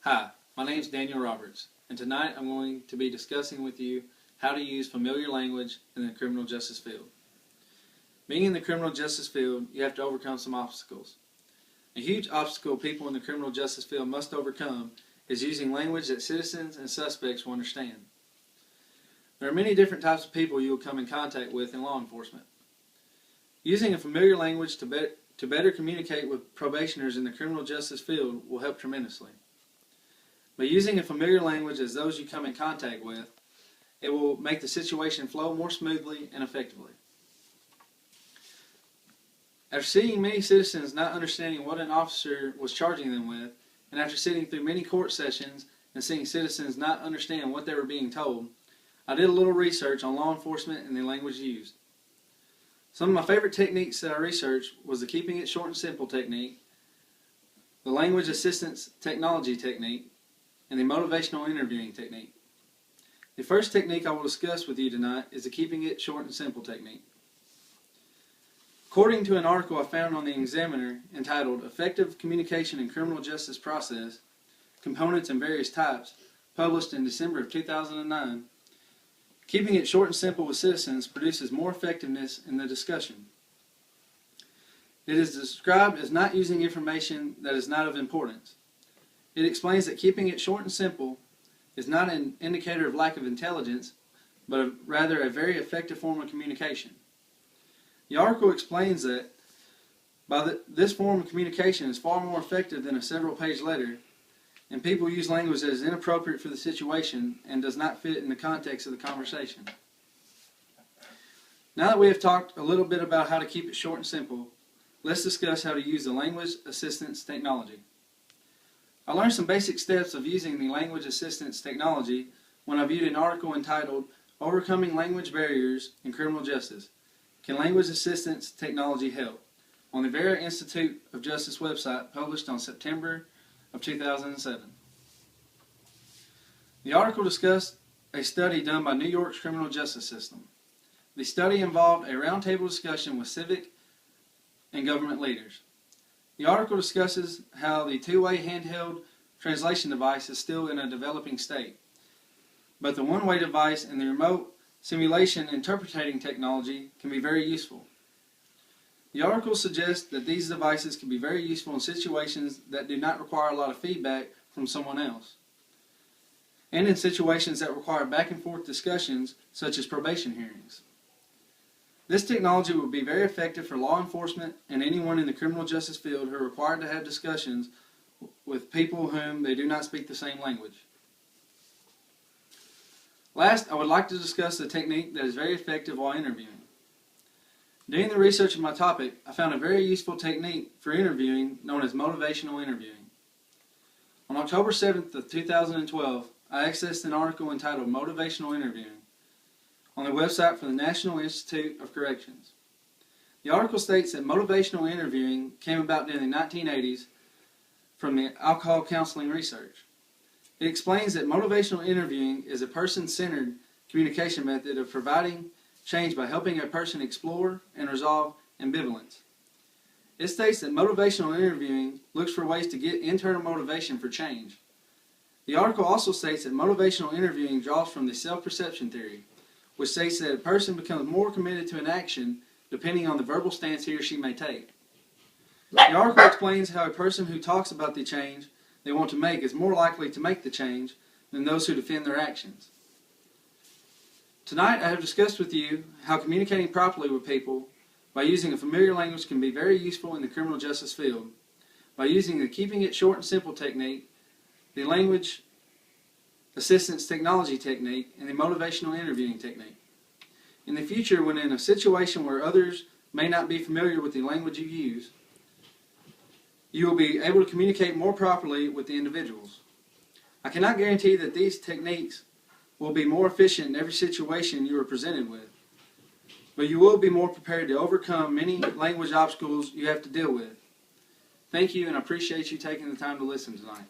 Hi, my name is Daniel Roberts, and tonight I'm going to be discussing with you how to use familiar language in the criminal justice field. Being in the criminal justice field, you have to overcome some obstacles. A huge obstacle people in the criminal justice field must overcome is using language that citizens and suspects will understand. There are many different types of people you will come in contact with in law enforcement. Using a familiar language to better communicate with probationers in the criminal justice field will help tremendously. By using a familiar language as those you come in contact with, it will make the situation flow more smoothly and effectively. After seeing many citizens not understanding what an officer was charging them with, and after sitting through many court sessions and seeing citizens not understand what they were being told, I did a little research on law enforcement and the language used. Some of my favorite techniques that I researched was the keeping it short and simple technique, the language assistance technology technique, and the motivational interviewing technique. The first technique I will discuss with you tonight is the keeping it short and simple technique. According to an article I found on the Examiner entitled Effective Communication in Criminal Justice Process, Components and Various Types, published in December of 2009, keeping it short and simple with citizens produces more effectiveness in the discussion. It is described as not using information that is not of importance. It explains that keeping it short and simple is not an indicator of lack of intelligence, but rather a very effective form of communication. The article explains that this form of communication is far more effective than a several-page letter, and people use language that is inappropriate for the situation and does not fit in the context of the conversation. Now that we have talked a little bit about how to keep it short and simple, let's discuss how to use the language assistance technology. I learned some basic steps of using the language assistance technology when I viewed an article entitled Overcoming Language Barriers in Criminal Justice. Can Language Assistance Technology Help? On the Vera Institute of Justice website, published on September of 2007. The article discussed a study done by New York's criminal justice system. The study involved a roundtable discussion with civic and government leaders. The article discusses how the two-way handheld translation device is still in a developing state, but the one-way device and the remote simulation interpreting technology can be very useful. The article suggests that these devices can be very useful in situations that do not require a lot of feedback from someone else, and in situations that require back and forth discussions such as probation hearings. This technology will be very effective for law enforcement and anyone in the criminal justice field who are required to have discussions with people whom they do not speak the same language. Last, I would like to discuss the technique that is very effective while interviewing. Doing the research of my topic, I found a very useful technique for interviewing known as motivational interviewing. On October 7th of 2012, I accessed an article entitled Motivational Interviewing on the website for the National Institute of Corrections. The article states that motivational interviewing came about during the 1980s from the alcohol counseling research. It explains that motivational interviewing is a person-centered communication method of providing change by helping a person explore and resolve ambivalence. It states that motivational interviewing looks for ways to get internal motivation for change. The article also states that motivational interviewing draws from the self-perception theory, which states that a person becomes more committed to an action depending on the verbal stance he or she may take. The article explains how a person who talks about the change they want to make is more likely to make the change than those who defend their actions. Tonight I have discussed with you how communicating properly with people by using a familiar language can be very useful in the criminal justice field, by using the keeping it short and simple technique, the language assistance technology technique, and the motivational interviewing technique. In the future, when in a situation where others may not be familiar with the language you use, you will be able to communicate more properly with the individuals. I cannot guarantee that these techniques will be more efficient in every situation you are presented with, but you will be more prepared to overcome many language obstacles you have to deal with. Thank you, and I appreciate you taking the time to listen tonight.